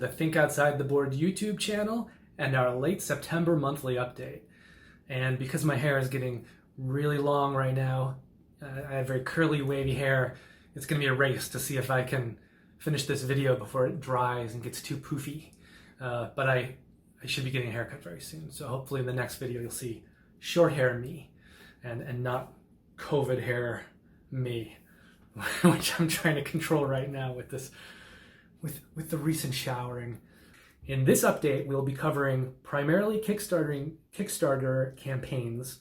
the Think Outside the Board YouTube channel and our late September monthly update. And because my hair is getting really long right now, I have very curly, wavy hair, it's going to be a race to see if I can finish this video before it dries and gets too poofy. But I should be getting a haircut very soon, so hopefully in the next video you'll see short hair me and not COVID hair me, which I'm trying to control right now with this, with the recent showering. In this update, we'll be covering primarily Kickstarter campaigns,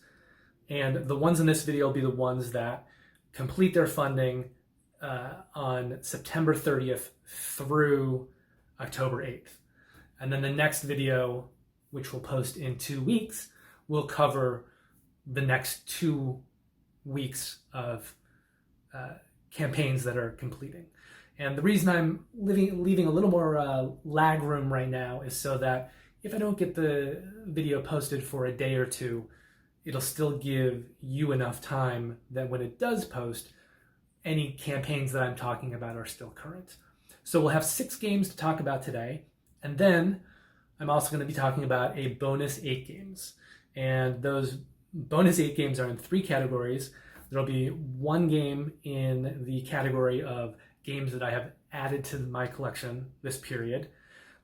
and the ones in this video will be the ones that complete their funding on September 30th through October 8th. And then the next video, which we'll post in 2 weeks, will cover the next 2 weeks of campaigns that are completing. And the reason I'm leaving a little more lag room right now is so that if I don't get the video posted for a day or two, it'll still give you enough time that when it does post, any campaigns that I'm talking about are still current. So we'll have 6 games to talk about today. And then I'm also going to be talking about a bonus 8 games. And those bonus 8 games are in 3 categories. There'll be 1 game in the category of games that I have added to my collection this period.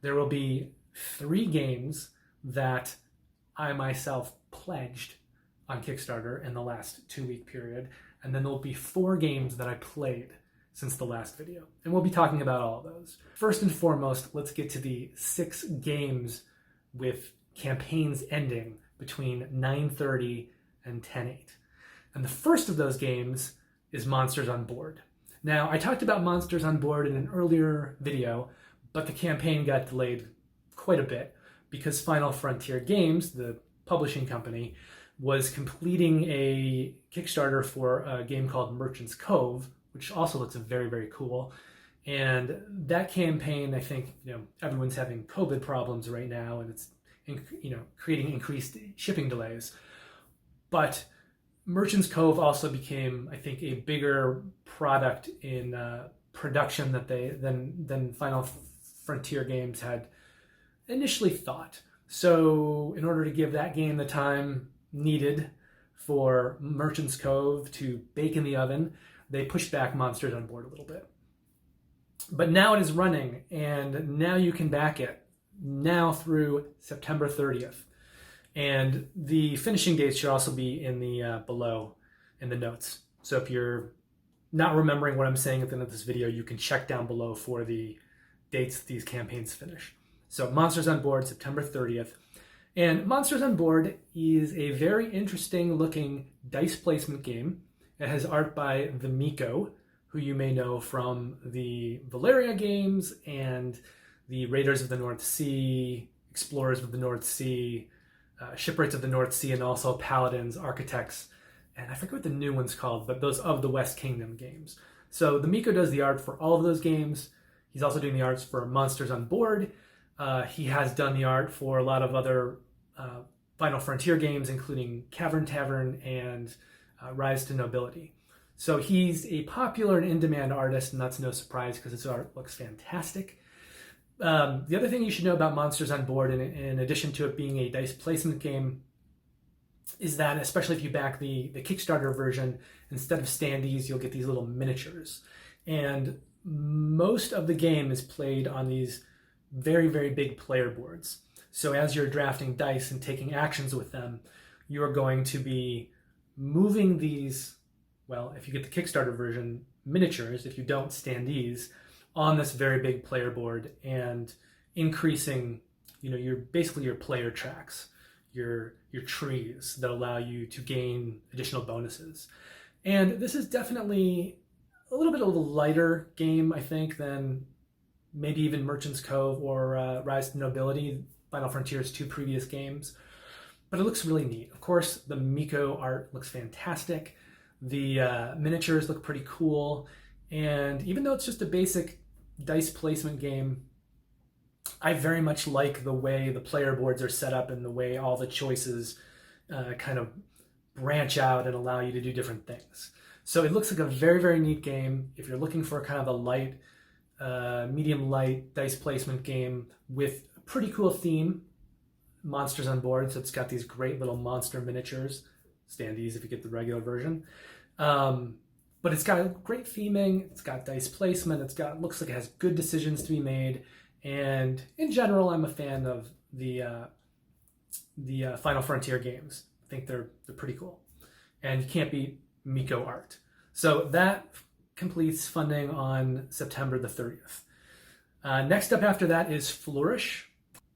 There will be 3 games that I myself pledged on Kickstarter in the last 2-week period. And then there'll be 4 games that I played since the last video. And we'll be talking about all of those. First and foremost, let's get to the 6 games with campaigns ending between 9:30 and 10:08. And the first of those games is Monsters on Board. Now, I talked about Monsters on Board in an earlier video, but the campaign got delayed quite a bit because Final Frontier Games, the publishing company, was completing a Kickstarter for a game called Merchant's Cove, which also looks very, very cool. And that campaign, I think, everyone's having COVID problems right now, and it's, creating increased shipping delays. But Merchant's Cove also became, I think, a bigger product in production than Final Frontier Games had initially thought. So in order to give that game the time needed for Merchant's Cove to bake in the oven, they pushed back Monsters on Board a little bit. But now it is running, and now you can back it, now through September 30th. And the finishing dates should also be in the below in the notes. So if you're not remembering what I'm saying at the end of this video, you can check down below for the dates these campaigns finish. So Monsters on Board, September 30th. And Monsters on Board is a very interesting looking dice placement game. It has art by the Miko, who you may know from the Valeria games and the Raiders of the North Sea, Explorers of the North Sea, Shipwrights of the North Sea, and also Paladins, Architects, and I forget what the new one's called, but those of the West Kingdom games. So the Miko does the art for all of those games. He's also doing the arts for Monsters on Board. He has done the art for a lot of other Final Frontier games, including Cavern Tavern and Rise to Nobility. So he's a popular and in-demand artist, and that's no surprise because his art looks fantastic. The other thing you should know about Monsters on Board, in addition to it being a dice placement game, is that especially if you back the Kickstarter version, instead of standees, you'll get these little miniatures. And most of the game is played on these very, very big player boards. So as you're drafting dice and taking actions with them, you're going to be moving these, well, if you get the Kickstarter version, miniatures, if you don't, standees, on this very big player board and increasing, basically your player tracks, your trees that allow you to gain additional bonuses. And this is definitely a little bit of a lighter game, I think, than maybe even Merchant's Cove or Rise to Nobility, Final Frontier's 2 previous games. But it looks really neat. Of course, the Miko art looks fantastic. The miniatures look pretty cool. And even though it's just a basic dice placement game, I very much like the way the player boards are set up and the way all the choices kind of branch out and allow you to do different things. So it looks like a very, very neat game. If you're looking for kind of a light medium light dice placement game with a pretty cool theme. Monsters on board, so it's got these great little monster miniatures, standees if you get the regular version. But it's got great theming, it's got dice placement, looks like it has good decisions to be made, and in general, I'm a fan of the Final Frontier games. I think they're pretty cool, and you can't beat Miko art. So that completes funding on September the 30th. Next up after that is Flourish.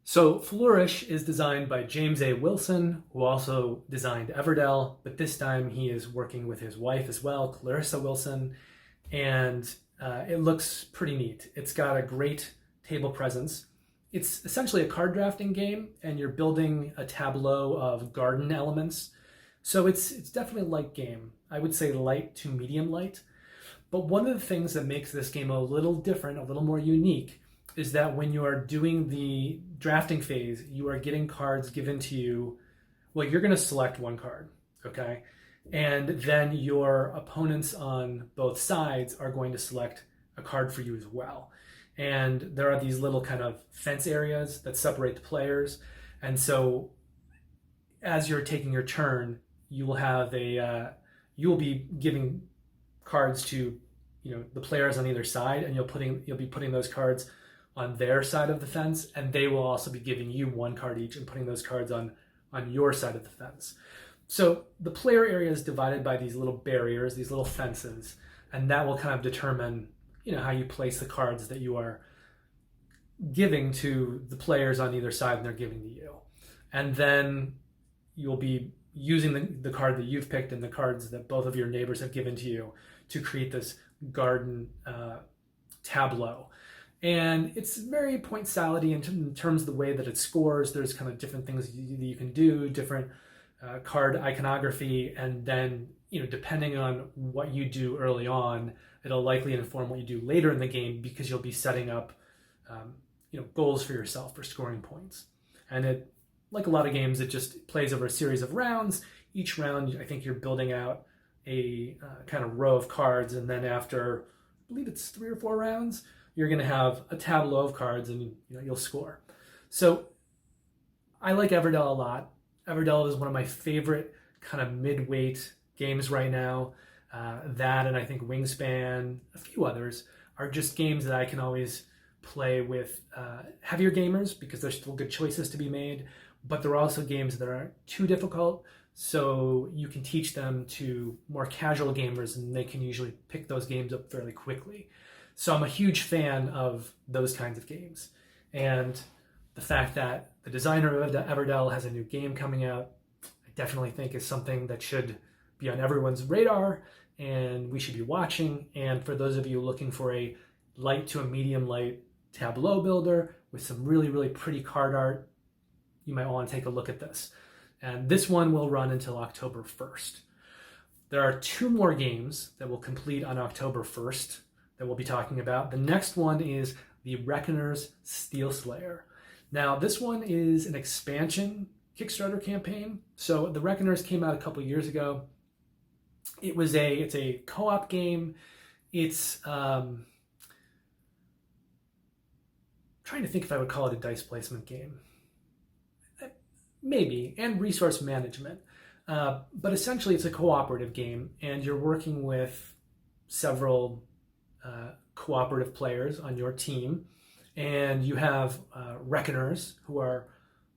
So Flourish is designed by James A. Wilson, who also designed Everdell, but this time he is working with his wife as well, Clarissa Wilson, and it looks pretty neat. It's got a great table presence. It's essentially a card drafting game, and you're building a tableau of garden elements. So it's definitely a light game. I would say light to medium light. But one of the things that makes this game a little different, a little more unique, is that when you are doing the drafting phase, you are getting cards given to you. Well, you're going to select one card, okay? And then your opponents on both sides are going to select a card for you as well. And there are these little kind of fence areas that separate the players. And so as you're taking your turn, you will have you will be giving cards to, the players on either side, and you'll be putting those cards on their side of the fence, and they will also be giving you one card each and putting those cards on your side of the fence. So the player area is divided by these little barriers, these little fences, and that will kind of determine, how you place the cards that you are giving to the players on either side and they're giving to you. And then you'll be using the card that you've picked and the cards that both of your neighbors have given to you to create this garden tableau. And it's very point salady in terms of the way that it scores. There's kind of different things that you can do, different card iconography, and then, depending on what you do early on, it'll likely inform what you do later in the game, because you'll be setting up, goals for yourself for scoring points. And it, like a lot of games, it just plays over a series of rounds. Each round, I think you're building out a kind of row of cards, and then after, I believe it's 3 or 4 rounds, you're going to have a tableau of cards, and you'll score. So I like Everdell a lot. Everdell is one of my favorite kind of mid-weight games right now. That, and I think Wingspan, a few others, are just games that I can always play with heavier gamers, because there's still good choices to be made, but there are also games that aren't too difficult, so you can teach them to more casual gamers, and they can usually pick those games up fairly quickly. So I'm a huge fan of those kinds of games. And the fact that the designer of Everdell has a new game coming out, I definitely think is something that should be on everyone's radar, and we should be watching. And for those of you looking for a light to a medium light tableau builder with some really, really pretty card art, you might want to take a look at this. And this one will run until October 1st. There are 2 more games that will complete on October 1st that we'll be talking about. The next one is the Reckoner's Steelslayer. Now, this one is an expansion Kickstarter campaign. So the Reckoners came out a couple years ago. It's a co-op game. It's trying to think if I would call it a dice placement game. Maybe, and resource management. But essentially it's a cooperative game, and you're working with several cooperative players on your team, and you have Reckoners, who are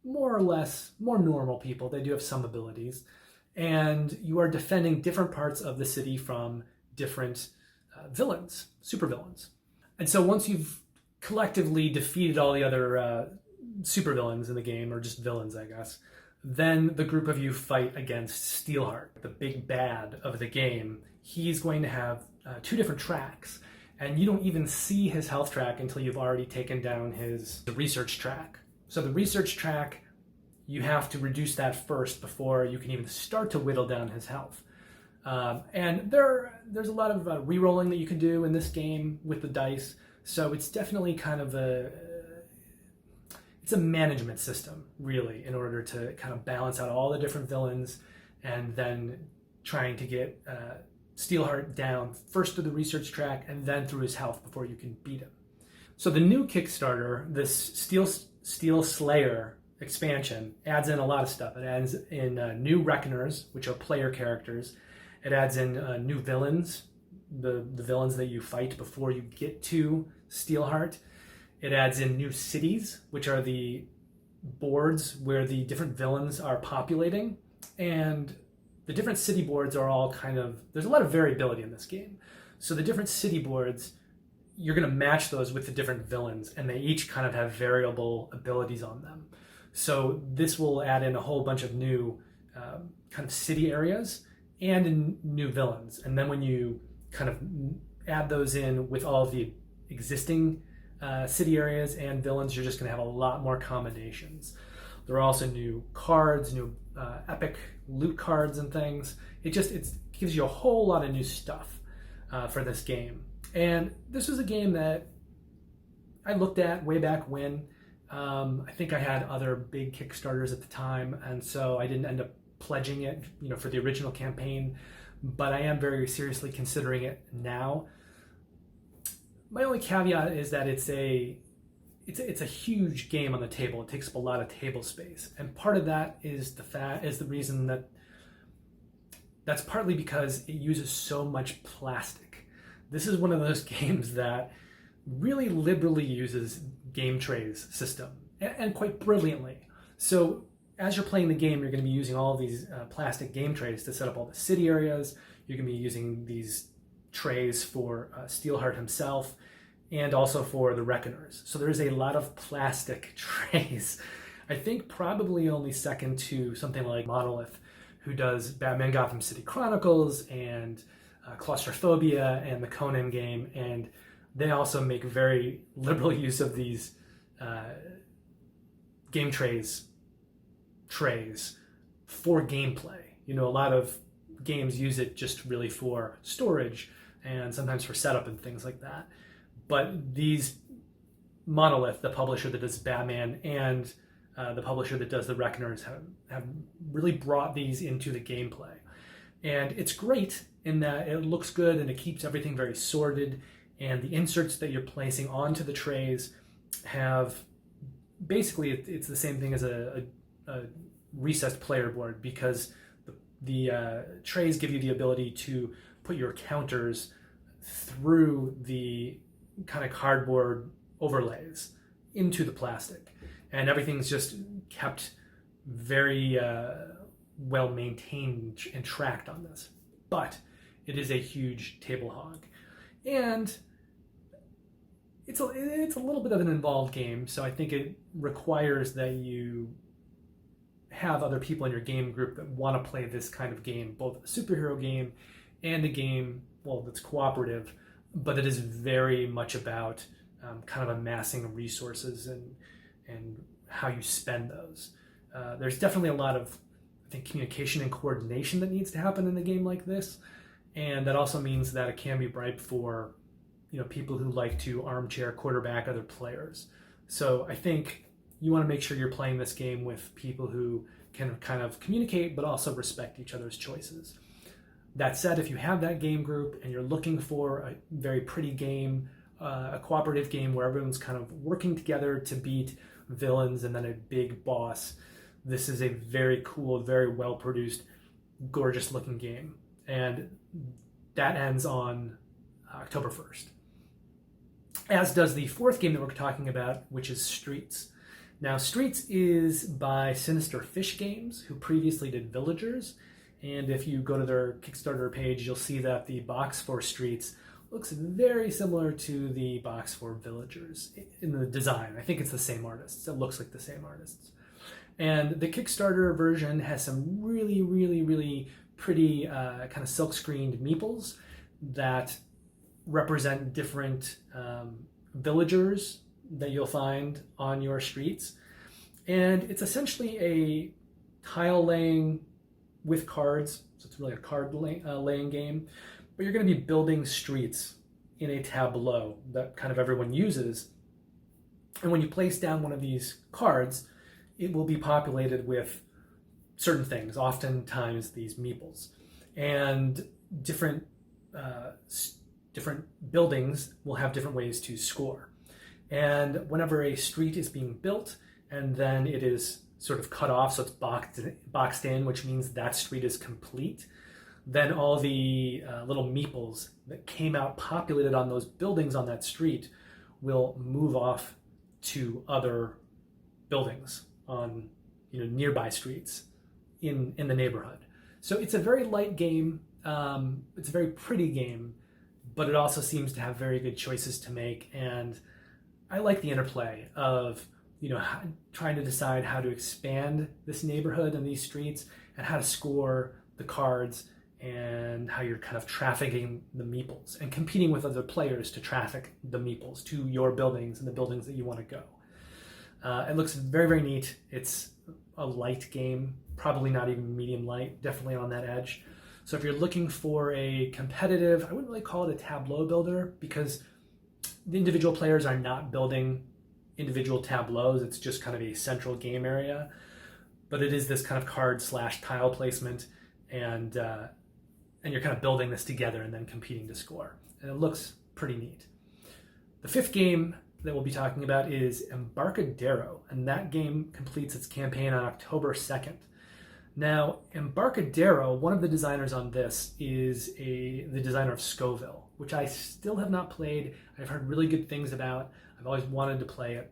more or less more normal people. They do have some abilities, and you are defending different parts of the city from different villains, supervillains. And so once you've collectively defeated all the other supervillains in the game, or just villains, I guess, then the group of you fight against Steelheart, the big bad of the game. He's going to have 2 different tracks, and you don't even see his health track until you've already taken down the research track. So the research track, you have to reduce that first before you can even start to whittle down his health. And there's a lot of re-rolling that you can do in this game with the dice, so it's definitely kind of it's a management system, really, in order to kind of balance out all the different villains, and then trying to get Steelheart down first through the research track and then through his health before you can beat him. So the new Kickstarter, this Steelslayer expansion, adds in a lot of stuff. It adds in new Reckoners, which are player characters. It adds in new villains, the villains that you fight before you get to Steelheart. It adds in new cities, which are the boards where the different villains are populating. And the different city boards are all there's a lot of variability in this game. So the different city boards, you're going to match those with the different villains, and they each kind of have variable abilities on them. So this will add in a whole bunch of new kind of city areas and new villains. And then when you kind of add those in with all of the existing city areas and villains, you're just going to have a lot more combinations. There are also new cards, new epic loot cards and things. It gives you a whole lot of new stuff for this game. And this was a game that I looked at way back when. I think I had other big Kickstarters at the time, and so I didn't end up pledging it, for the original campaign, but I am very seriously considering it now. My only caveat is that it's a huge game on the table. It takes up a lot of table space, and part of that is the reason that's partly because it uses so much plastic. This is one of those games that really liberally uses game trays system, and quite brilliantly. So as you're playing the game, you're going to be using all of these plastic game trays to set up all the city areas. You're going to be using these trays for Steelheart himself, and also for the Reckoners. So there's a lot of plastic trays. I think probably only second to something like Monolith, who does Batman Gotham City Chronicles and Claustrophobia and the Conan game, and they also make very liberal use of these game trays for gameplay. A lot of games use it just really for storage and sometimes for setup and things like that. But these Monolith, the publisher that does Batman, and the publisher that does the Reckoners have really brought these into the gameplay. And it's great in that it looks good and it keeps everything very sorted, and the inserts that you're placing onto the trays have basically, it's the same thing as a recessed player board, because the trays give you the ability to put your counters through the kind of cardboard overlays into the plastic, and everything's just kept very well maintained and tracked on this. But it is a huge table hog, and it's a little bit of an involved game, so I think it requires that you have other people in your game group that want to play this kind of game, both a superhero game and a game, that's cooperative, but it is very much about kind of amassing resources and how you spend those. There's definitely a lot of, I think, communication and coordination that needs to happen in a game like this, and that also means that it can be ripe for people who like to armchair quarterback other players. So I think you want to make sure you're playing this game with people who can kind of communicate but also respect each other's choices. That said, if you have that game group and you're looking for a very pretty game, a cooperative game where everyone's kind of working together to beat villains and then a big boss, this is a very cool, very well produced, gorgeous looking game. And that ends on October 1st. As does the fourth game that we're talking about, which is Streets. Now, Streets is by Sinister Fish Games, who previously did Villagers. And if you go to their Kickstarter page, you'll see that the box for Streets looks very similar to the box for Villagers in the design. I think it's the same artists. It looks like the same artists. And the Kickstarter version has some really, really, really pretty kind of silk-screened meeples that represent different villagers that you'll find on your streets. And it's essentially a tile laying with cards, so it's really a card laying game, but you're going to be building streets in a tableau that kind of everyone uses. And when you place down one of these cards, it will be populated with certain things, oftentimes these meeples. And different buildings will have different ways to score. And whenever a street is being built and then it is sort of cut off, so it's boxed in, which means that street is complete, then all the little meeples that came out populated on those buildings on that street will move off to other buildings on nearby streets in the neighborhood. So it's a very light game. It's a very pretty game, but it also seems to have very good choices to make. And I like the interplay of trying to decide how to expand this neighborhood and these streets, and how to score the cards, and how you're kind of trafficking the meeples and competing with other players to traffic the meeples to your buildings and the buildings that you want to go. It looks very, very neat. It's a light game, probably not even medium light, definitely on that edge. So if you're looking for a competitive, I wouldn't really call it a tableau builder, because the individual players are not building individual tableaus. It's just kind of a central game area, but it is this kind of card / tile placement, and you're kind of building this together and then competing to score. And it looks pretty neat. The fifth game that we'll be talking about is Embarcadero, and that game completes its campaign on October 2nd. Now, Embarcadero, one of the designers on this is the designer of Scoville, which I still have not played. I've heard really good things about. I've always wanted to play it.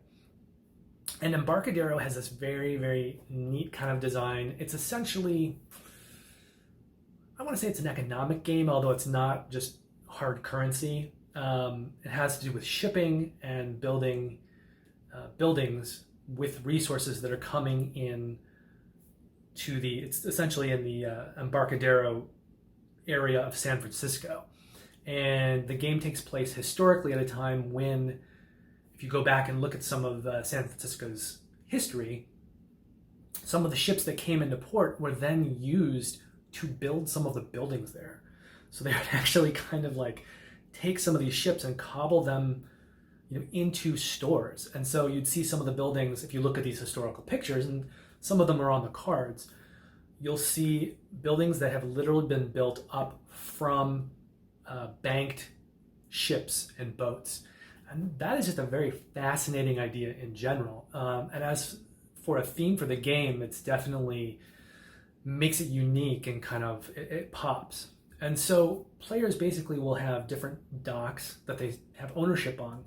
And Embarcadero has this very, very neat kind of design. It's essentially, I want to say it's an economic game, although it's not just hard currency. It has to do with shipping and building buildings with resources that are coming in it's essentially in the Embarcadero area of San Francisco. And the game takes place historically at a time when, if you go back and look at some of San Francisco's history, some of the ships that came into port were then used to build some of the buildings there. So they would actually kind of like take some of these ships and cobble them into stores. And so you'd see some of the buildings, if you look at these historical pictures, and some of them are on the cards, you'll see buildings that have literally been built up from banked ships and boats. And that is just a very fascinating idea in general. And as for a theme for the game, it's definitely makes it unique and kind of, it pops. And so players basically will have different docks that they have ownership on.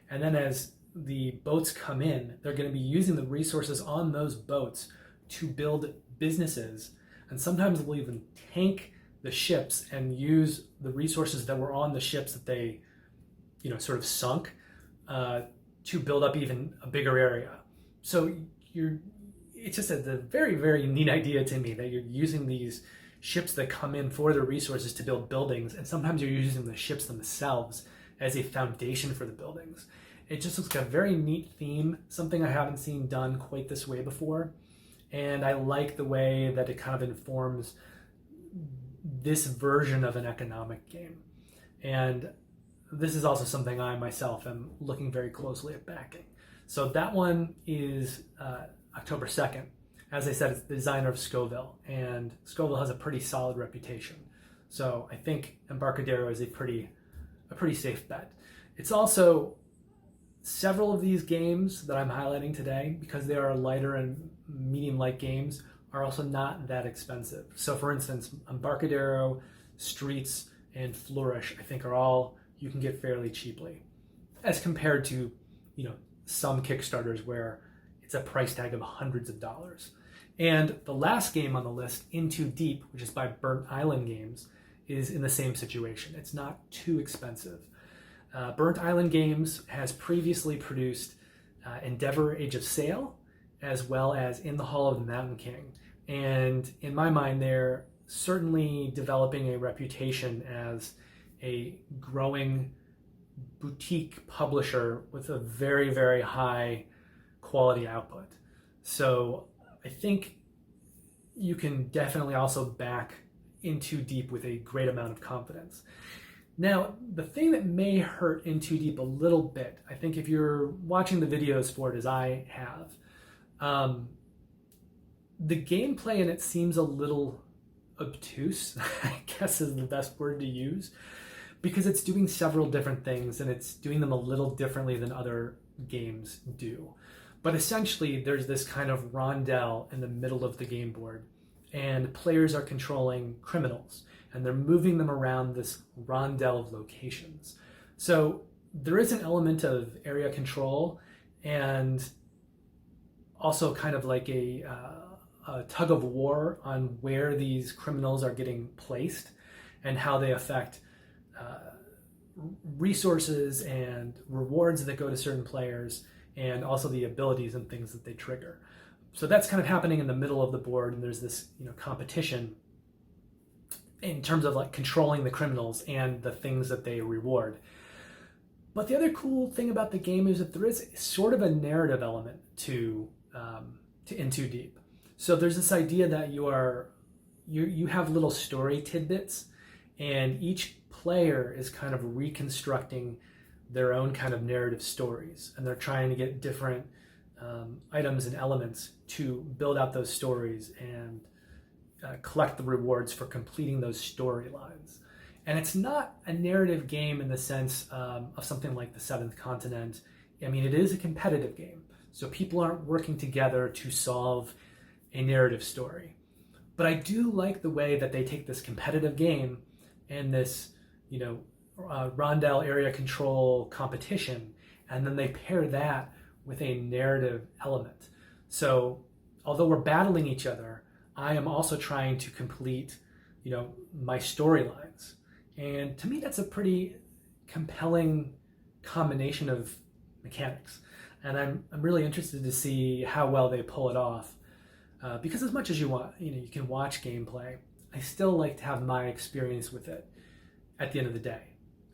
And then as the boats come in, they're going to be using the resources on those boats to build businesses. And sometimes they'll even tank the ships and use the resources that were on the ships that they, sort of sunk to build up even a bigger area. So it's just a very, very neat idea to me that you're using these ships that come in for their resources to build buildings, and sometimes you're using the ships themselves as a foundation for the buildings. It just looks like a very neat theme, something I haven't seen done quite this way before. And I like the way that it kind of informs this version of an economic game. And this is also something I myself am looking very closely at backing. So that one is October 2nd. As I said, it's the designer of Scoville, and Scoville has a pretty solid reputation. So I think Embarcadero is a pretty safe bet. It's also several of these games that I'm highlighting today, because they are lighter and medium light games, are also not that expensive. So for instance, Embarcadero, Streets, and Flourish, I think are all you can get fairly cheaply, as compared to, some Kickstarters where it's a price tag of hundreds of dollars. And the last game on the list, Into Deep, which is by Burnt Island Games, is in the same situation. It's not too expensive. Burnt Island Games has previously produced Endeavor Age of Sail, as well as In the Hall of the Mountain King. And in my mind, they're certainly developing a reputation as a growing boutique publisher with a very, very high quality output. So I think you can definitely also back Into Deep with a great amount of confidence. Now, the thing that may hurt Into Deep a little bit, I think if you're watching the videos for it as I have, the gameplay in it seems a little obtuse, I guess is the best word to use, because it's doing several different things and it's doing them a little differently than other games do. But essentially, there's this kind of rondel in the middle of the game board, and players are controlling criminals, and they're moving them around this rondel of locations. So there is an element of area control, and also kind of like a tug of war on where these criminals are getting placed and how they affect resources and rewards that go to certain players, and also the abilities and things that they trigger. So that's kind of happening in the middle of the board, and there's this, competition in terms of like controlling the criminals and the things that they reward. But the other cool thing about the game is that there is sort of a narrative element to In Too Deep. So there's this idea that you have little story tidbits, and each player is kind of reconstructing their own kind of narrative stories, and they're trying to get different items and elements to build out those stories and collect the rewards for completing those storylines. And it's not a narrative game in the sense of something like the Seventh Continent. I mean, it is a competitive game, so people aren't working together to solve a narrative story. But I do like the way that they take this competitive game and this, rondel area control competition, and then they pair that with a narrative element. So although we're battling each other, I am also trying to complete, my storylines. And to me, that's a pretty compelling combination of mechanics. And I'm really interested to see how well they pull it off. Because as much as you want, you can watch gameplay, I still like to have my experience with it at the end of the day.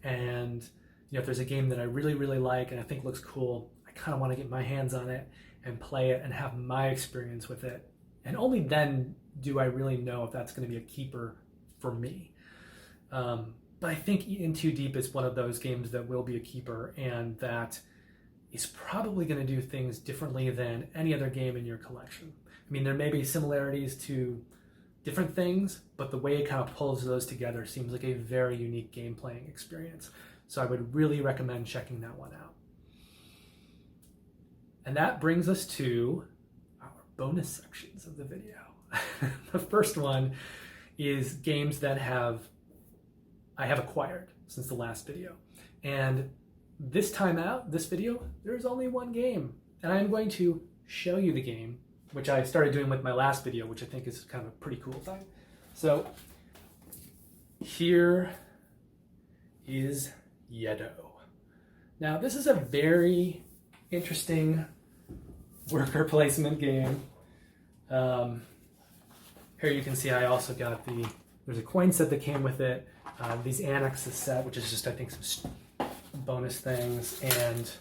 And if there's a game that I really, really like and I think looks cool, I kind of want to get my hands on it and play it and have my experience with it. And only then do I really know if that's going to be a keeper for me. But I think In Too Deep is one of those games that will be a keeper, and that is probably going to do things differently than any other game in your collection. I mean, there may be similarities to different things, but the way it kind of pulls those together seems like a very unique game playing experience. So I would really recommend checking that one out. And that brings us to our bonus sections of the video. The first one is games that I have acquired since the last video. And this time out, this video, there's only one game. And I'm going to show you the game, which I started doing with my last video, which I think is kind of a pretty cool thing. So here is Yedo. Now this is a very interesting worker placement game. Here you can see I also got there's a coin set that came with it, these annexes set, which is just, I think, some bonus things, and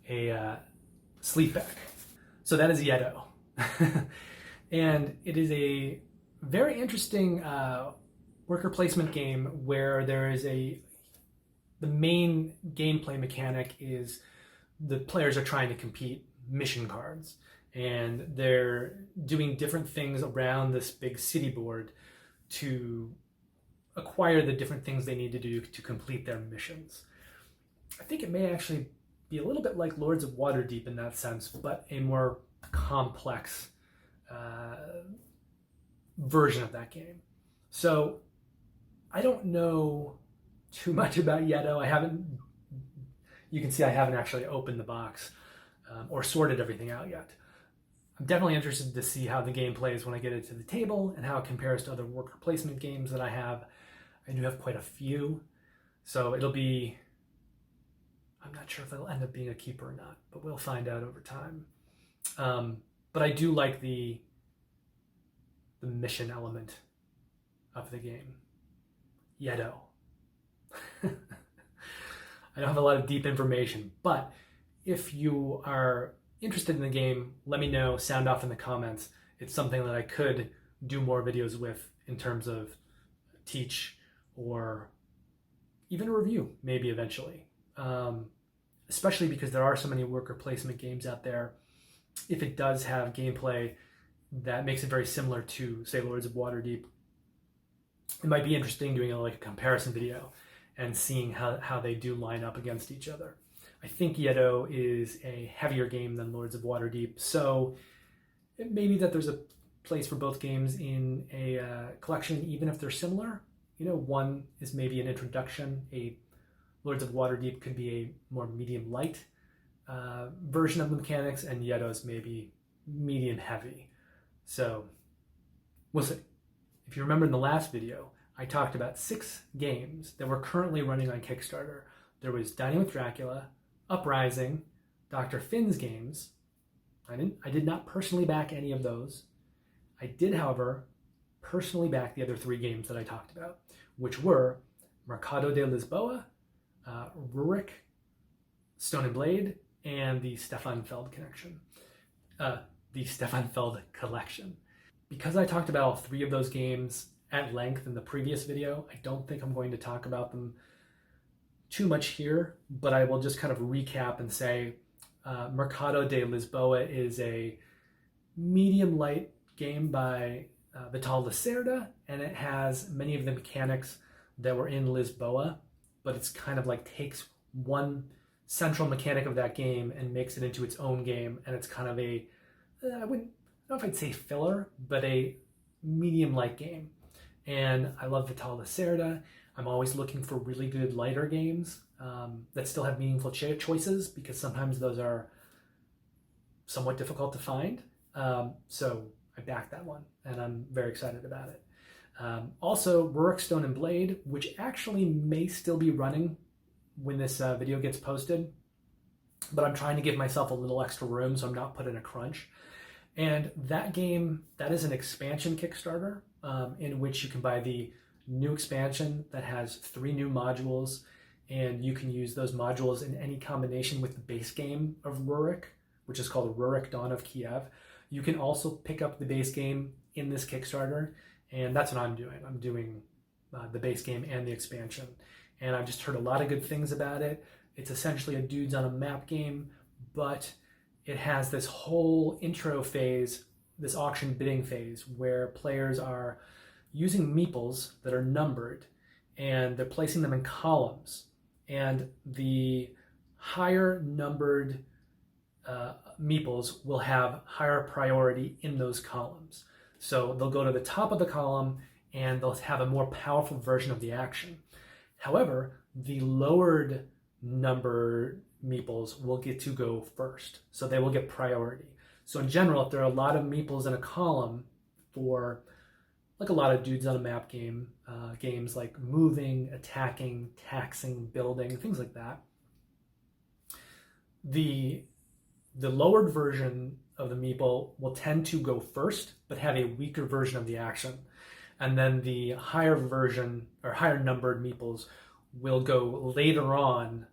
a sleep bag. So that is Yedo. And it is a very interesting worker placement game where there is the main gameplay mechanic is the players are trying to compete mission cards, and they're doing different things around this big city board to acquire the different things they need to do to complete their missions. I think it may actually be a little bit like Lords of Waterdeep in that sense, but a more complex version of that game. So I don't know too much about Yedo. You can see I haven't actually opened the box or sorted everything out yet. I'm definitely interested to see how the game plays when I get it to the table and how it compares to other worker placement games that I have. I do have quite a few, so I'm not sure if it'll end up being a keeper or not, but we'll find out over time. But I do like the mission element of the game. Yedo. I don't have a lot of deep information, but if you are interested in the game, let me know, sound off in the comments. It's something that I could do more videos with in terms of teach or even a review, maybe eventually. Especially because there are so many worker placement games out there. If it does have gameplay that makes it very similar to, say, Lords of Waterdeep, it might be interesting doing a comparison video and seeing how they do line up against each other. I think Yedo is a heavier game than Lords of Waterdeep, so it may be that there's a place for both games in a collection, even if they're similar. You know, one is maybe an introduction. A Lords of Waterdeep could be a more medium light version of the mechanics, and Yedo's maybe medium heavy. So we'll see. If you remember in the last video, I talked about 6 games that were currently running on Kickstarter. There was Dining with Dracula, Uprising, Dr. Finn's games. I did not personally back any of those. I did, however, personally back the other 3 games that I talked about, which were Mercado de Lisboa, Rurik, Stone and Blade, and the Stefan Feld connection. The Stefan Feld collection. Because I talked about all 3 of those games at length in the previous video, I don't think I'm going to talk about them too much here, but I will just kind of recap and say Mercado de Lisboa is a medium light game by Vital Lacerda, and it has many of the mechanics that were in Lisboa, but it's kind of like takes one central mechanic of that game and makes it into its own game, and it's kind of a, I don't know if I'd say filler, but a medium light game. And I love Vital Lacerda. I'm always looking for really good lighter games that still have meaningful choices, because sometimes those are somewhat difficult to find. So I backed that one, and I'm very excited about it. Also, Rurik, Stone and Blade, which actually may still be running when this video gets posted, but I'm trying to give myself a little extra room so I'm not put in a crunch. And that game, that is an expansion Kickstarter in which you can buy the new expansion that has 3 new modules, and you can use those modules in any combination with the base game of Rurik, which is called Rurik Dawn of Kiev. You can also pick up the base game in this Kickstarter, and that's what I'm doing. I'm doing the base game and the expansion, and I've just heard a lot of good things about it. It's essentially a dudes on a map game, but it has this whole intro phase, this auction bidding phase, where players are using meeples that are numbered, and they're placing them in columns. And the higher numbered meeples will have higher priority in those columns. So they'll go to the top of the column, and they'll have a more powerful version of the action. However, the lowered number meeples will get to go first, so they will get priority. So in general, if there are a lot of meeples in a column for like a lot of dudes on a map game, games like moving, attacking, taxing, building, things like that, the lowered version of the meeple will tend to go first, but have a weaker version of the action. And then the higher version, or higher numbered meeples, will go later on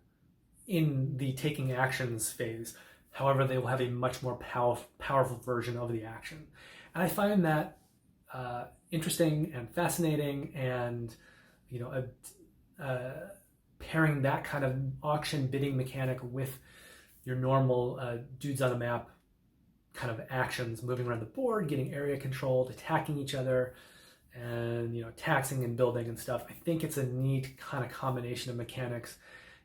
in the taking actions phase. However, they will have a much more powerful version of the action. And I find that interesting and fascinating, and you know, pairing that kind of auction bidding mechanic with your normal dudes on a map kind of actions, moving around the board, getting area controlled, attacking each other, and you know, taxing and building and stuff. I think it's a neat kind of combination of mechanics,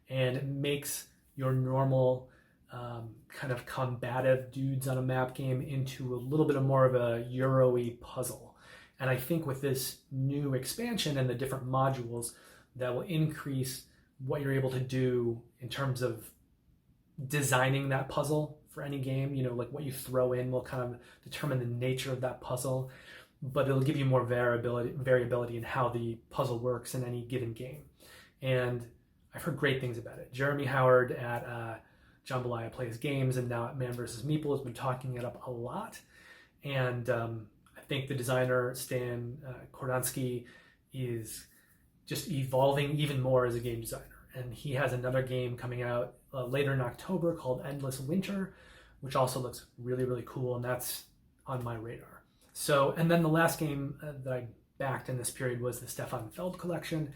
and it makes your normal kind of combative dudes on a map game into a little bit of more of a Euro-y puzzle. And I think with this new expansion and the different modules, that will increase what you're able to do in terms of designing that puzzle for any game. You know, like what you throw in will kind of determine the nature of that puzzle, but it'll give you more variability in how the puzzle works in any given game. And I've heard great things about it. Jeremy Howard at Jambalaya Plays Games and now at Man vs. Meeple has been talking it up a lot. And I think the designer, Stan Kordansky, is just evolving even more as a game designer. And he has another game coming out later in October called Endless Winter, which also looks really, really cool, and that's on my radar. So, and then the last game that I backed in this period was the Stefan Feld collection,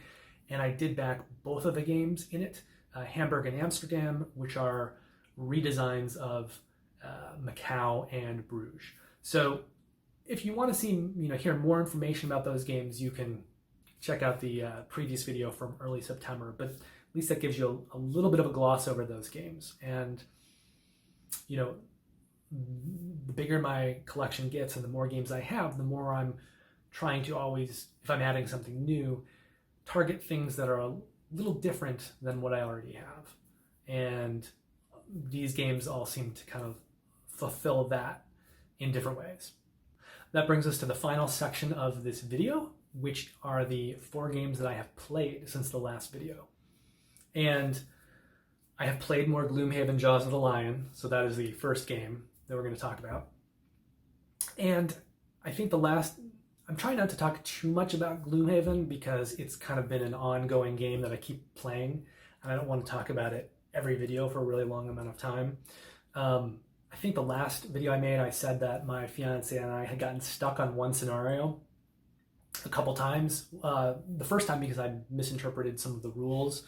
and I did back both of the games in it, Hamburg and Amsterdam, which are redesigns of Macau and Bruges. So if you want to see, hear more information about those games, you can check out the previous video from early September. But least that gives you a little bit of a gloss over those games. And, you know, the bigger my collection gets and the more games I have, the more I'm trying to always, if I'm adding something new, target things that are a little different than what I already have. And these games all seem to kind of fulfill that in different ways. That brings us to the final section of this video, which are the 4 games that I have played since the last video. And I have played more Gloomhaven Jaws of the Lion, so that is the first game that we're going to talk about. And I think I'm trying not to talk too much about Gloomhaven because it's kind of been an ongoing game that I keep playing, and I don't want to talk about it every video for a really long amount of time. I think the last video I made, I said that my fiance and I had gotten stuck on one scenario a couple times. The first time because I misinterpreted some of the rules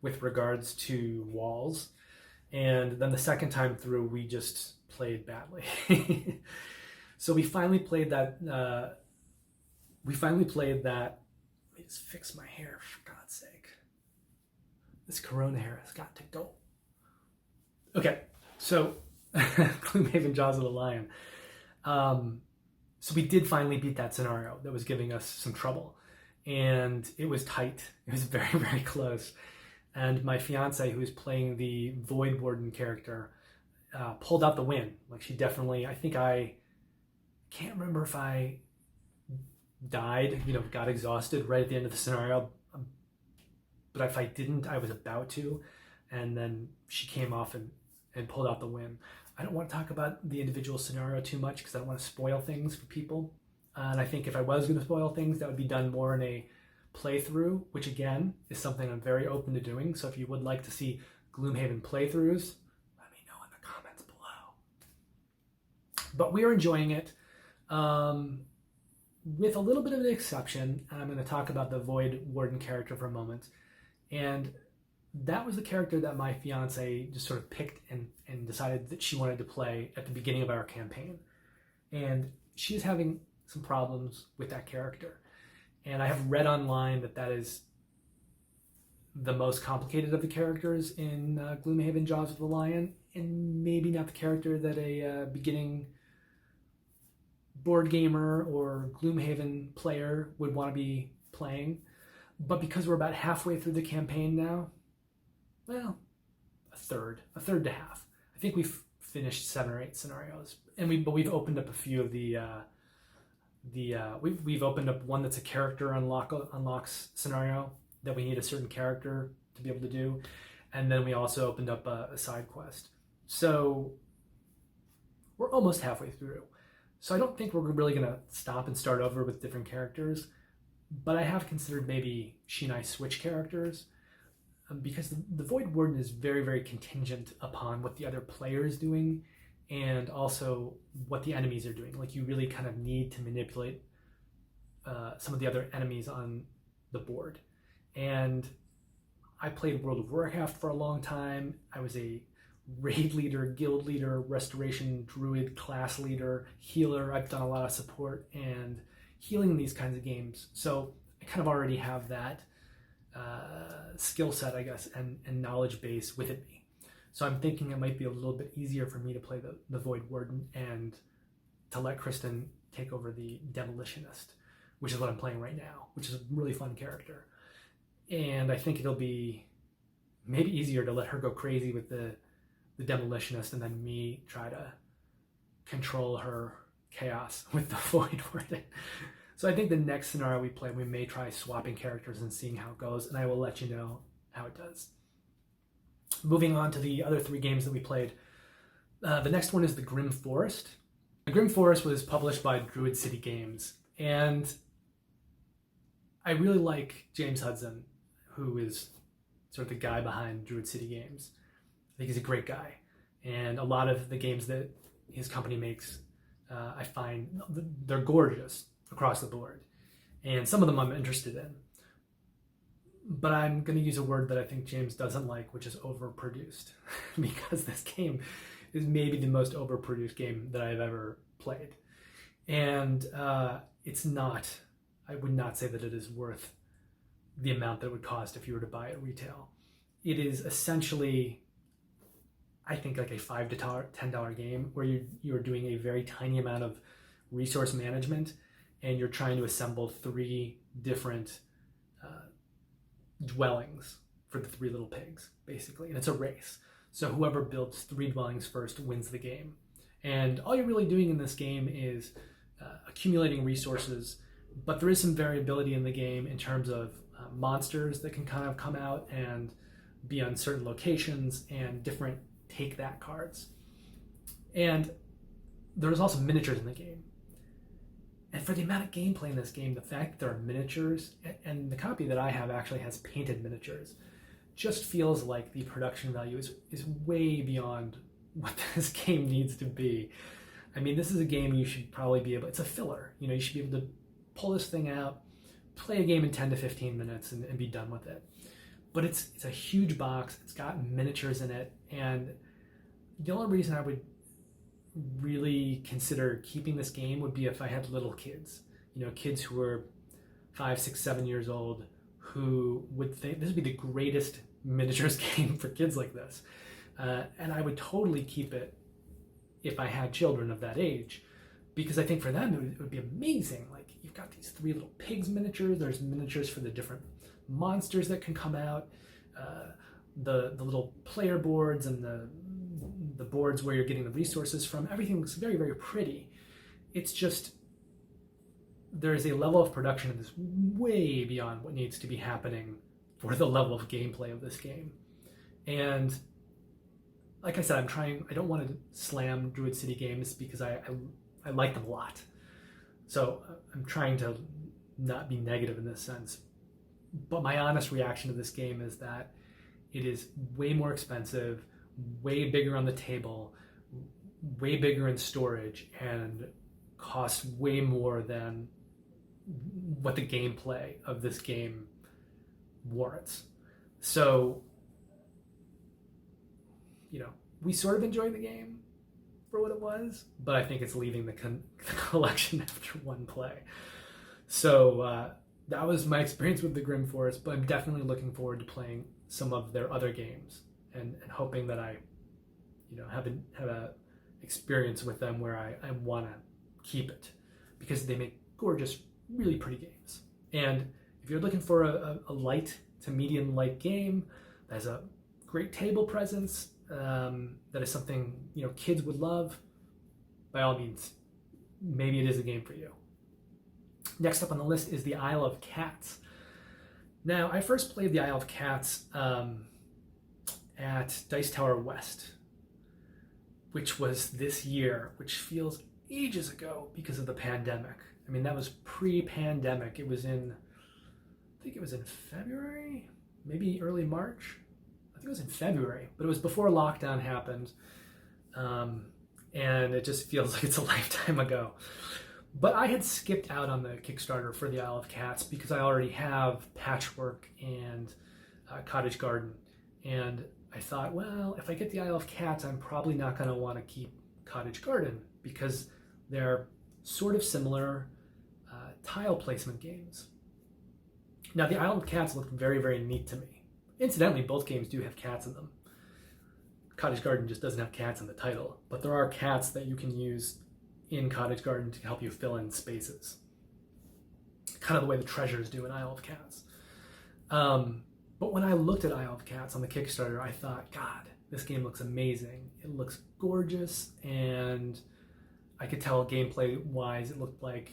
with regards to walls, and then the second time through we just played badly. So we finally played that. Let me just fix my hair, for God's sake. This corona hair has got to go. Okay, so Gloomhaven Jaws of the Lion. So we did finally beat that scenario that was giving us some trouble. And it was tight. It was very, very close. And my fiance, who was playing the Void Warden character, pulled out the win. Like, she definitely, I can't remember if I died, got exhausted right at the end of the scenario. But if I didn't, I was about to. And then she came off and pulled out the win. I don't want to talk about the individual scenario too much because I don't want to spoil things for people. And I think if I was going to spoil things, that would be done more in a playthrough, which again is something I'm very open to doing. So if you would like to see Gloomhaven playthroughs, let me know in the comments below. But we're enjoying it. With a little bit of an exception, I'm going to talk about the Void Warden character for a moment. And that was the character that my fiance just sort of picked and decided that she wanted to play at the beginning of our campaign. And she's having some problems with that character. And I have read online that is the most complicated of the characters in Gloomhaven Jaws of the Lion, and maybe not the character that a beginning board gamer or Gloomhaven player would want to be playing. But because we're about halfway through the campaign now, well, a third to half. I think we've finished 7 or 8 scenarios, and we've opened up a few of we've opened up one that's a character unlocks scenario that we need a certain character to be able to do, and then we also opened up a side quest. So we're almost halfway through. So I don't think we're really gonna stop and start over with different characters, but I have considered maybe she and I switch characters. Because the Void Warden is very, very contingent upon what the other player is doing and also what the enemies are doing. Like, you really kind of need to manipulate some of the other enemies on the board. And I played World of Warcraft for a long time. I was a raid leader, guild leader, restoration druid, class leader, healer. I've done a lot of support and healing in these kinds of games. So I kind of already have that skill set, I guess, and knowledge base within me. So I'm thinking it might be a little bit easier for me to play the Void Warden and to let Kristen take over the Demolitionist, which is what I'm playing right now, which is a really fun character. And I think it'll be maybe easier to let her go crazy with the Demolitionist and then me try to control her chaos with the Void Warden. So I think the next scenario we play, we may try swapping characters and seeing how it goes, and I will let you know how it does. Moving on to the other 3 games that we played. The next one is the Grimm Forest. The Grimm Forest was published by Druid City Games, and I really like James Hudson, who is sort of the guy behind Druid City Games. I think he's a great guy, and a lot of the games that his company makes, I find they're gorgeous across the board, and some of them I'm interested in, but I'm going to use a word that I think James doesn't like, which is overproduced, because this game is maybe the most overproduced game that I've ever played, and it's not, I would not say that it is worth the amount that it would cost if you were to buy it retail. it is essentially, I think, like a $5 to $10 game where you're doing a very tiny amount of resource management, and you're trying to assemble 3 different dwellings for the 3 little pigs, basically. And it's a race. So whoever builds 3 dwellings first wins the game. And all you're really doing in this game is accumulating resources, but there is some variability in the game in terms of monsters that can kind of come out and be on certain locations, and different take that cards. And there's also miniatures in the game. And for the amount of gameplay in this game, the fact that there are miniatures, and the copy that I have actually has painted miniatures, just feels like the production value is way beyond what this game needs to be. I mean, this is a game you should probably be able, it's a filler. You know, you should be able to pull this thing out, play a game in 10 to 15 minutes and be done with it. But it's a huge box, it's got miniatures in it, and the only reason I would really consider keeping this game would be if I had little kids. You know, kids who were 5, 6, 7 years old who would think this would be the greatest miniatures game for kids like this. And I would totally keep it if I had children of that age, because I think for them it would be amazing. Like, you've got these 3 little pigs miniatures, there's miniatures for the different monsters that can come out, the little player boards and the boards where you're getting the resources from. Everything looks very, very pretty. It's just, there is a level of production in this way beyond what needs to be happening for the level of gameplay of this game. And like I said, I don't want to slam Druid City games because I like them a lot. So I'm trying to not be negative in this sense. But my honest reaction to this game is that it is way more expensive, way bigger on the table, way bigger in storage, and costs way more than what the gameplay of this game warrants. So, you know, we sort of enjoyed the game for what it was, but I think it's leaving the collection after one play. So that was my experience with the Grimm Forest, but I'm definitely looking forward to playing some of their other games and hoping that I, you know, have a experience with them where I want to keep it, because they make gorgeous, really pretty games. And if you're looking for a light to medium light game that has a great table presence, that is something, you know, kids would love, by all means, maybe it is a game for you. Next up on the list is the Isle of Cats. Now, I first played the Isle of Cats at Dice Tower West, which was this year, which feels ages ago because of the pandemic. I mean, that was pre-pandemic. It was in, I think it was in February, maybe early March. I think it was in February, but it was before lockdown happened. And it just feels like it's a lifetime ago. But I had skipped out on the Kickstarter for the Isle of Cats because I already have Patchwork and Cottage Garden. And I thought, well, if I get the Isle of Cats, I'm probably not going to want to keep Cottage Garden because they're sort of similar tile placement games. Now, the Isle of Cats looked very, very neat to me. Incidentally, both games do have cats in them. Cottage Garden just doesn't have cats in the title, but there are cats that you can use in Cottage Garden to help you fill in spaces. Kind of the way the treasures do in Isle of Cats. But when I looked at Isle of Cats on the Kickstarter, I thought, God, this game looks amazing. It looks gorgeous, and I could tell gameplay-wise it looked like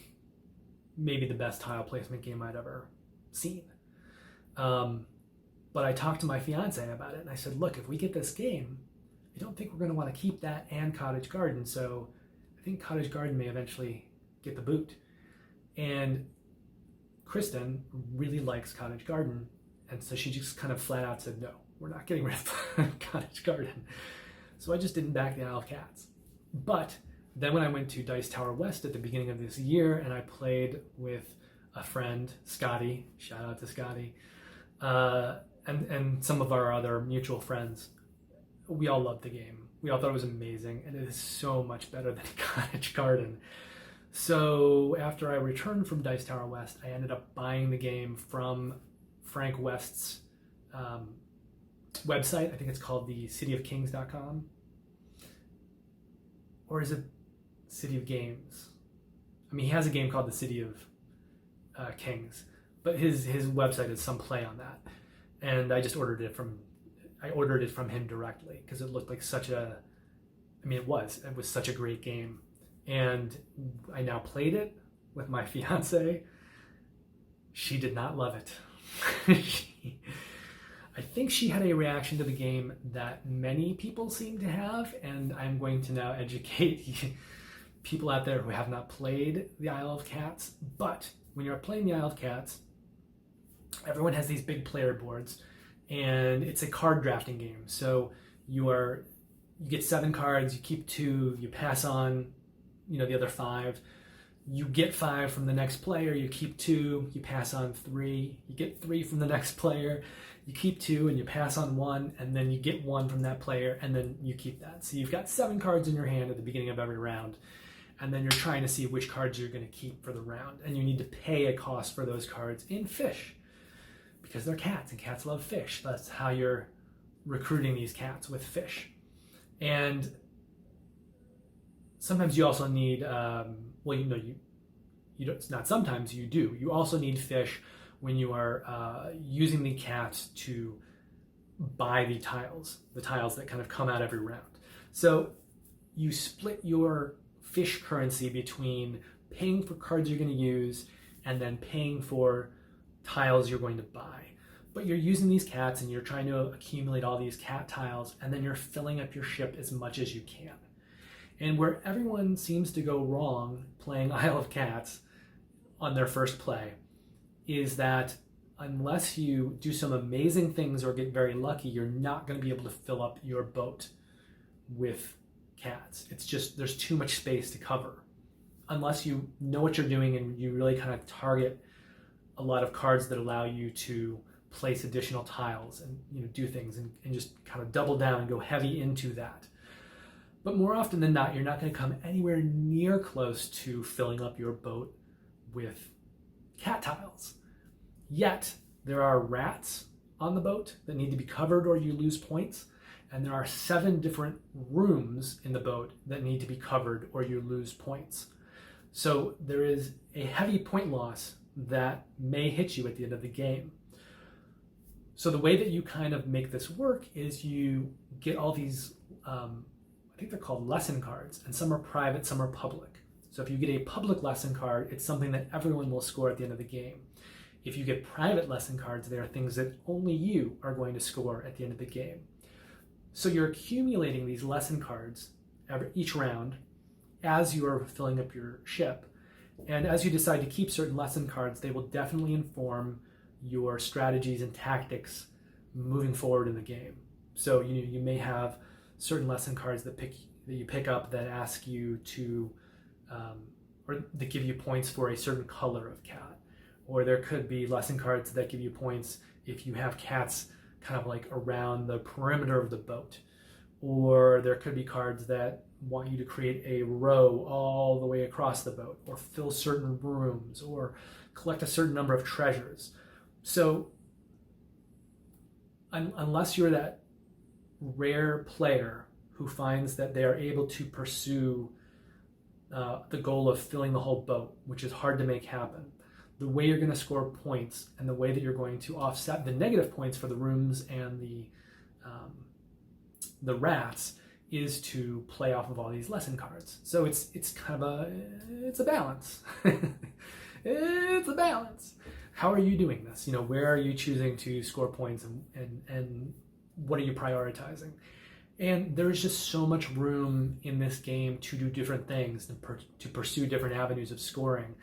maybe the best tile placement game I'd ever seen. But I talked to my fiance about it, and I said, look, if we get this game, I don't think we're going to want to keep that and Cottage Garden, so I think Cottage Garden may eventually get the boot. And Kristen really likes Cottage Garden, and so she just kind of flat out said, no, we're not getting rid of Cottage Garden. So I just didn't back the Isle of Cats. But then when I went to Dice Tower West at the beginning of this year, and I played with a friend, Scotty, shout out to Scotty, and some of our other mutual friends, we all loved the game. We all thought it was amazing, and it is so much better than Cottage Garden. So after I returned from Dice Tower West, I ended up buying the game from Frank West's website. I think it's called the cityofkings.com. Or is it City of Games? I mean, he has a game called the City of Kings, but his website is some play on that. And I just ordered it from him directly because it looked like it was such a great game. And I now played it with my fiance. She did not love it. I think she had a reaction to the game that many people seem to have, and I'm going to now educate people out there who have not played the Isle of Cats. But when you're playing the Isle of Cats, everyone has these big player boards, and it's a card drafting game. So you get 7 cards, you keep 2, you pass on, the other 5. You get 5 from the next player, you keep 2, you pass on 3, you get 3 from the next player, you keep 2 and you pass on 1, and then you get 1 from that player, and then you keep that. So you've got 7 cards in your hand at the beginning of every round, and then you're trying to see which cards you're going to keep for the round, and you need to pay a cost for those cards in fish, because they're cats, and cats love fish. That's how you're recruiting these cats, with fish. And sometimes you also need, not sometimes, you do. You also need fish when you are using the cats to buy the tiles that kind of come out every round. So you split your fish currency between paying for cards you're going to use and then paying for tiles you're going to buy. But you're using these cats and you're trying to accumulate all these cat tiles, and then you're filling up your ship as much as you can. And where everyone seems to go wrong playing Isle of Cats on their first play is that unless you do some amazing things or get very lucky, you're not going to be able to fill up your boat with cats. It's just, there's too much space to cover. Unless you know what you're doing and you really kind of target a lot of cards that allow you to place additional tiles and do things and just kind of double down and go heavy into that. But more often than not, you're not going to come anywhere near close to filling up your boat with cat tiles. Yet, there are rats on the boat that need to be covered or you lose points. And there are 7 different rooms in the boat that need to be covered or you lose points. So there is a heavy point loss that may hit you at the end of the game. So the way that you kind of make this work is you get all these, I think they're called lesson cards, and some are private, some are public. So if you get a public lesson card, it's something that everyone will score at the end of the game. If you get private lesson cards, they are things that only you are going to score at the end of the game. So you're accumulating these lesson cards each round as you are filling up your ship. And as you decide to keep certain lesson cards, they will definitely inform your strategies and tactics moving forward in the game. So you may have certain lesson cards that you pick up that ask you to, or that give you points for a certain color of cat. Or there could be lesson cards that give you points if you have cats kind of like around the perimeter of the boat. Or there could be cards that want you to create a row all the way across the boat, or fill certain rooms, or collect a certain number of treasures. So unless you're that rare player who finds that they are able to pursue the goal of filling the whole boat, which is hard to make happen, the way you're going to score points and the way that you're going to offset the negative points for the rooms and the rats is to play off of all these lesson cards. So it's kind of it's a balance. It's a balance. How are you doing this? Where are you choosing to score points and what are you prioritizing? And there's just so much room in this game to do different things, to pursue different avenues of scoring,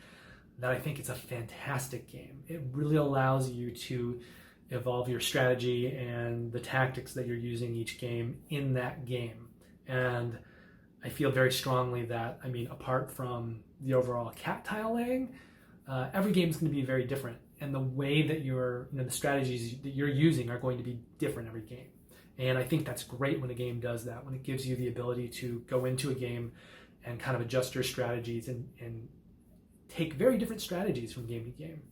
that I think it's a fantastic game. It really allows you to evolve your strategy and the tactics that you're using each game in that game. And I feel very strongly that, apart from the overall cat tile laying, every game is going to be very different. And the way that the strategies that you're using are going to be different every game. And I think that's great when a game does that, when it gives you the ability to go into a game and kind of adjust your strategies and take very different strategies from game to game.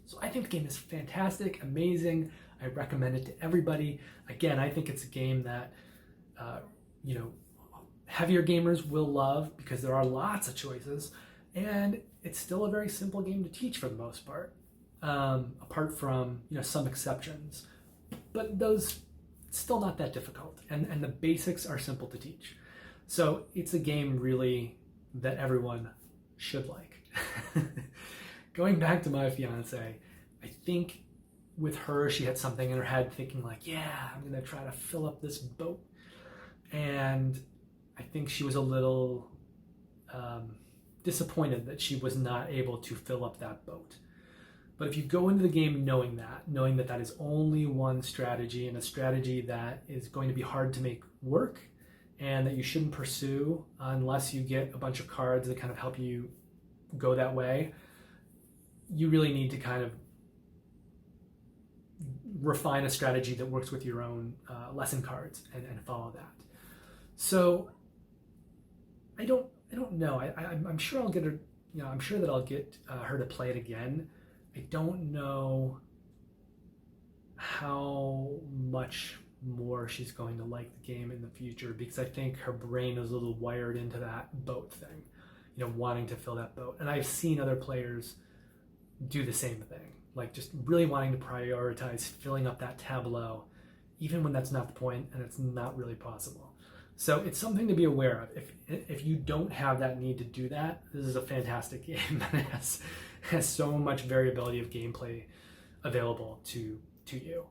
So I think the game is fantastic, amazing. I recommend it to everybody. Again, I think it's a game that, heavier gamers will love because there are lots of choices, and it's still a very simple game to teach for the most part, apart from some exceptions. But those still not that difficult, and the basics are simple to teach. So it's a game really that everyone should like. Going back to my fiance, I think with her, she had something in her head thinking like, yeah, I'm gonna try to fill up this boat. And I think she was a little disappointed that she was not able to fill up that boat. But if you go into the game knowing that that is only one strategy, and a strategy that is going to be hard to make work and that you shouldn't pursue unless you get a bunch of cards that kind of help you go that way, you really need to kind of refine a strategy that works with your own lesson cards and follow that. So I don't know. I'm sure I'll get her. I'm sure that I'll get her to play it again. I don't know how much more she's going to like the game in the future, because I think her brain is a little wired into that boat thing, wanting to fill that boat. And I've seen other players do the same thing, like just really wanting to prioritize filling up that tableau, even when that's not the point and it's not really possible. So it's something to be aware of. If you don't have that need to do that, this is a fantastic game that has so much variability of gameplay available to you.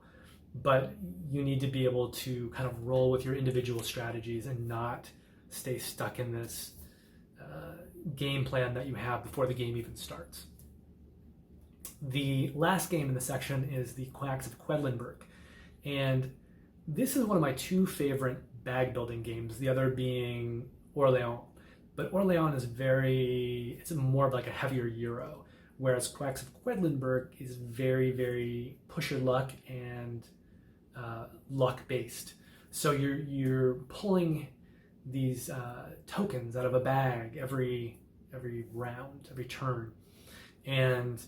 But you need to be able to kind of roll with your individual strategies and not stay stuck in this game plan that you have before the game even starts. The last game in the section is the Quacks of Quedlinburg. And this is one of my two favorite bag building games, the other being Orléans. But Orléans is it's more of like a heavier Euro, whereas Quacks of Quedlinburg is very, very push your luck and luck based. So you're pulling these tokens out of a bag every round, every turn. And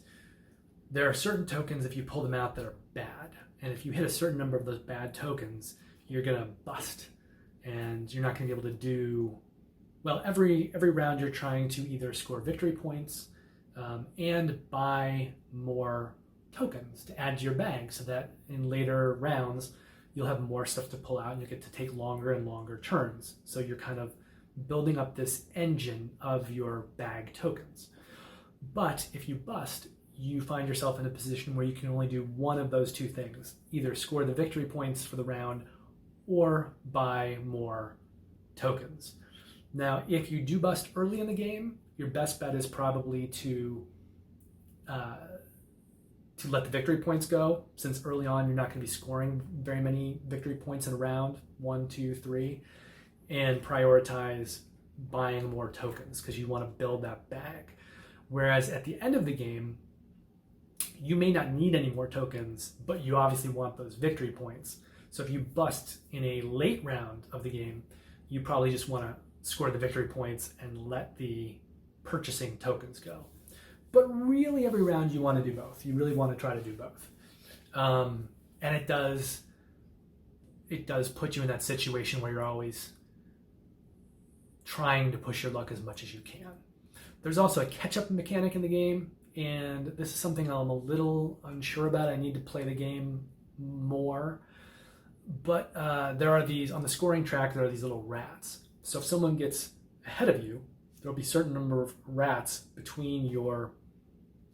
there are certain tokens, if you pull them out, that are bad. And if you hit a certain number of those bad tokens, you're going to bust. And you're not going to be able to do... Well, every round you're trying to either score victory points and buy more tokens to add to your bag, so that in later rounds, you'll have more stuff to pull out and you get to take longer and longer turns. So you're kind of building up this engine of your bag tokens. But if you bust, you find yourself in a position where you can only do one of those two things, either score the victory points for the round or buy more tokens. Now, if you do bust early in the game, your best bet is probably to let the victory points go, since early on you're not going to be scoring very many victory points in a round, 1, 2, 3, and prioritize buying more tokens because you want to build that bag. Whereas at the end of the game, you may not need any more tokens, but you obviously want those victory points. So if you bust in a late round of the game, you probably just want to score the victory points and let the purchasing tokens go. But really every round you want to do both. You really want to try to do both. And it does put you in that situation where you're always trying to push your luck as much as you can. There's also a catch-up mechanic in the game, and this is something I'm a little unsure about. I need to play the game more. But there are these, on the scoring track, there are these little rats. So if someone gets ahead of you, there'll be a certain number of rats between your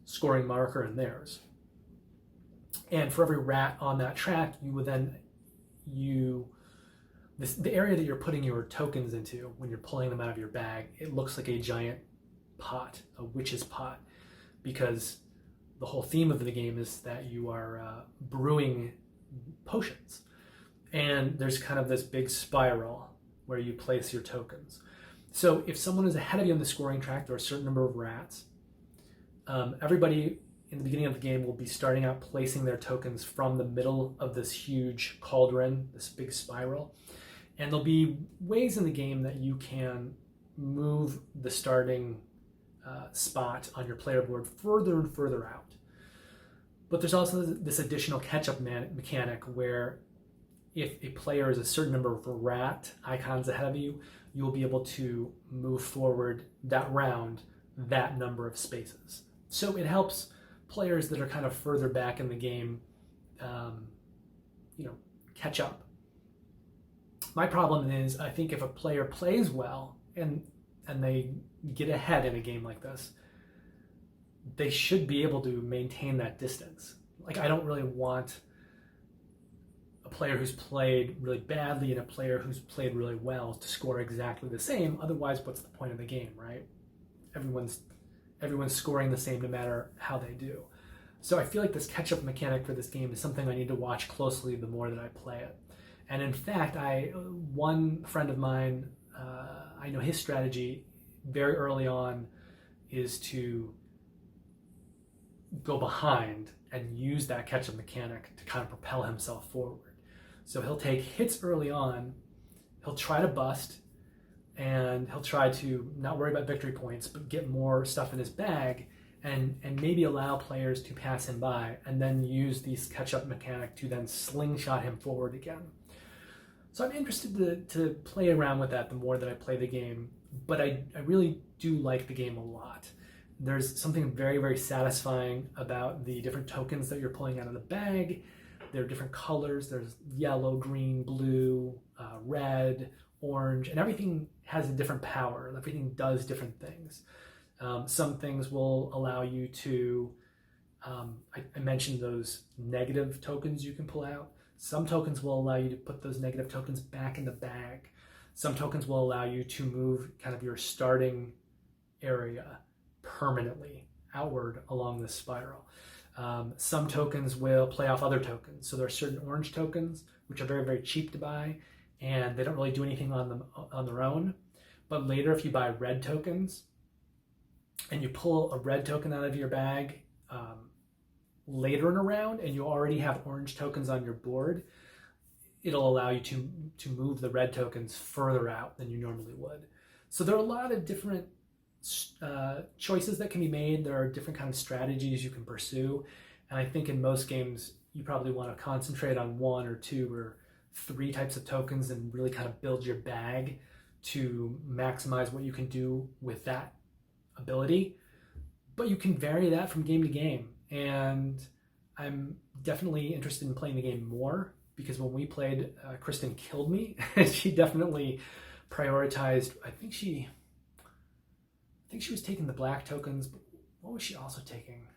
scoring marker and theirs. And for every rat on that track, you would then, the area that you're putting your tokens into when you're pulling them out of your bag, it looks like a giant pot, a witch's pot, because the whole theme of the game is that you are brewing potions. And there's kind of this big spiral where you place your tokens. So if someone is ahead of you on the scoring track, there are a certain number of rats. Everybody in the beginning of the game will be starting out placing their tokens from the middle of this huge cauldron, this big spiral. And there'll be ways in the game that you can move the starting spot on your player board further and further out. But there's also this additional catch-up mechanic where if a player is a certain number of rat icons ahead of you, you'll be able to move forward that round that number of spaces. So it helps players that are kind of further back in the game, catch up. My problem is, I think if a player plays well and they get ahead in a game like this, they should be able to maintain that distance. Like, I don't really want a player who's played really badly and a player who's played really well to score exactly the same. Otherwise, what's the point of the game, right? Everyone's scoring the same no matter how they do. So I feel like this catch-up mechanic for this game is something I need to watch closely the more that I play it. And in fact, one friend of mine, I know his strategy very early on is to go behind and use that catch-up mechanic to kind of propel himself forward. So he'll take hits early on, he'll try to bust, and he'll try to not worry about victory points, but get more stuff in his bag and maybe allow players to pass him by, and then use these catch-up mechanic to then slingshot him forward again. So I'm interested to play around with that the more that I play the game, but I really do like the game a lot. There's something very, very satisfying about the different tokens that you're pulling out of the bag. There are different colors. There's yellow, green, blue, red, orange, and everything has a different power. Everything does different things. Some things will allow you to, I mentioned those negative tokens you can pull out. Some tokens will allow you to put those negative tokens back in the bag. Some tokens will allow you to move kind of your starting area permanently outward along this spiral. Some tokens will play off other tokens. So there are certain orange tokens, which are very, very cheap to buy, and they don't really do anything on them on their own. But later, if you buy red tokens and you pull a red token out of your bag later in a round and you already have orange tokens on your board, it'll allow you to move the red tokens further out than you normally would. So there are a lot of different choices that can be made. There are different kind of strategies you can pursue. And I think in most games, you probably want to concentrate on one or two or three types of tokens and really kind of build your bag to maximize what you can do with that ability. But you can vary that from game to game. And I'm definitely interested in playing the game more, because when we played, Kristen killed me. She definitely prioritized, I think she was taking the black tokens, but what was she also taking?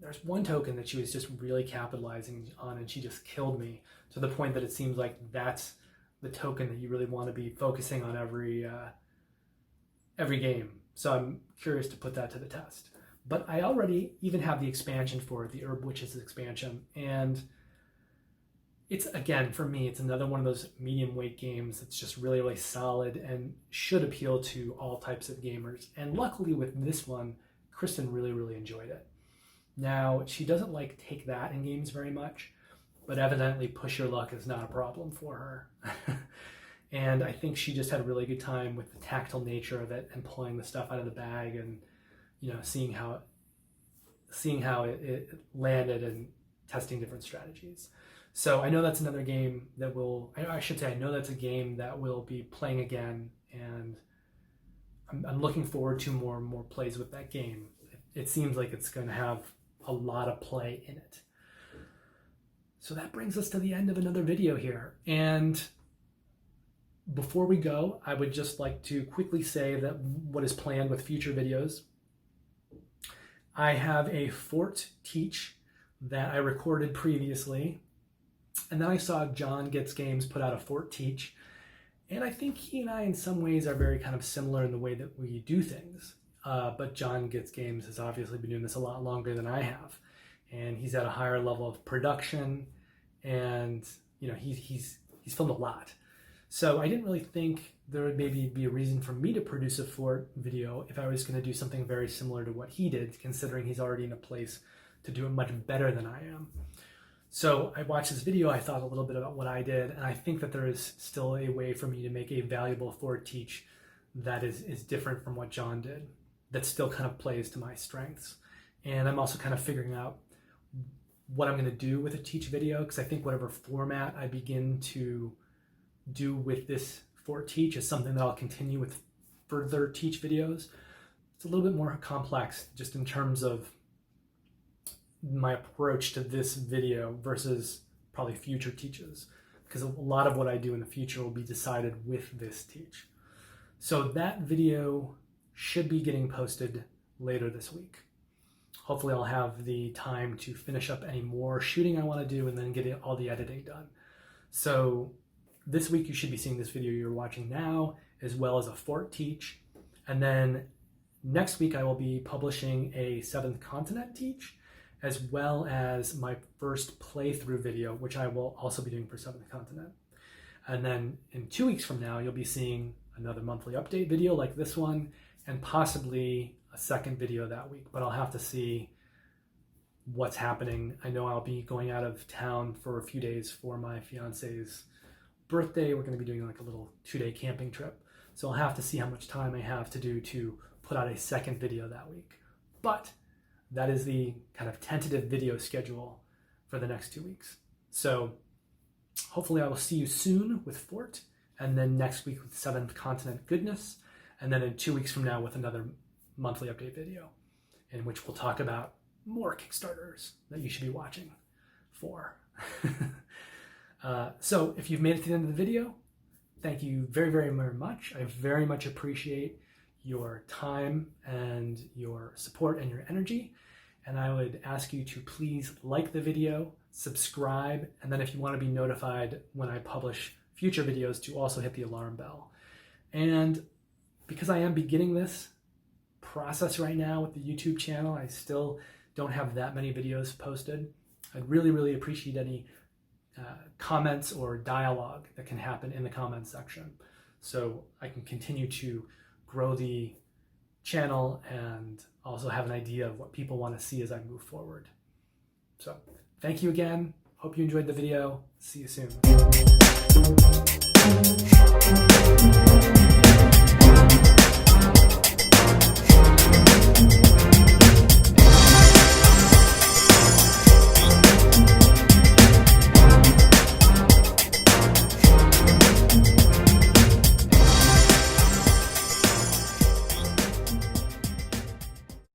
There's one token that she was just really capitalizing on, and she just killed me, to the point that it seems like that's the token that you really want to be focusing on every game. So I'm curious to put that to the test. But I already even have the expansion for it, the Herb Witches expansion, and it's, again, for me, it's another one of those medium weight games that's just really, really solid and should appeal to all types of gamers. And luckily with this one, Kristen really, really enjoyed it. Now, she doesn't like take that in games very much, but evidently Push Your Luck is not a problem for her. And I think she just had a really good time with the tactile nature of it and pulling the stuff out of the bag and, seeing how it landed and testing different strategies. So I know that's another game that I know that's a game that we'll be playing again, and I'm looking forward to more and more plays with that game. It seems like it's going to have a lot of play in it. So that brings us to the end of another video here. And before we go, I would just like to quickly say that what is planned with future videos. I have a Fort Teach that I recorded previously, and then I saw John Gets Games put out a Fort Teach, and I think he and I in some ways are very kind of similar in the way that we do things. But John Gets Games has obviously been doing this a lot longer than I have, and he's at a higher level of production, and he's filmed a lot. So I didn't really think there would maybe be a reason for me to produce a Fort video if I was going to do something very similar to what he did, considering he's already in a place to do it much better than I am. So I watched this video, I thought a little bit about what I did, and I think that there is still a way for me to make a valuable Fort Teach that is different from what John did, that still kind of plays to my strengths. And I'm also kind of figuring out what I'm going to do with a teach video, because I think whatever format I begin to do with this for teach is something that I'll continue with further teach videos. It's a little bit more complex just in terms of my approach to this video versus probably future teaches, because a lot of what I do in the future will be decided with this teach. So that video should be getting posted later this week. Hopefully I'll have the time to finish up any more shooting I want to do and then get all the editing done. So this week you should be seeing this video you're watching now, as well as a fort teach. And then next week I will be publishing a 7th continent teach, as well as my first playthrough video, which I will also be doing for 7th continent. And then in 2 weeks from now, you'll be seeing another monthly update video like this one, and possibly a second video that week, but I'll have to see what's happening. I know I'll be going out of town for a few days for my fiance's birthday. We're going to be doing like a little 2-day camping trip. So I'll have to see how much time I have to do to put out a second video that week. But that is the kind of tentative video schedule for the next 2 weeks. So hopefully I will see you soon with Fort, and then next week with 7th continent goodness, and then in 2 weeks from now with another monthly update video in which we'll talk about more Kickstarters that you should be watching for. So if you've made it to the end of the video, thank you very, very, very much. I very much appreciate your time and your support and your energy. And I would ask you to please like the video, subscribe, and then if you want to be notified when I publish future videos, to also hit the alarm bell. And because I am beginning this process right now with the YouTube channel, I still don't have that many videos posted. I'd really, really appreciate any comments or dialogue that can happen in the comments section, so I can continue to grow the channel and also have an idea of what people want to see as I move forward. So thank you again. Hope you enjoyed the video. See you soon.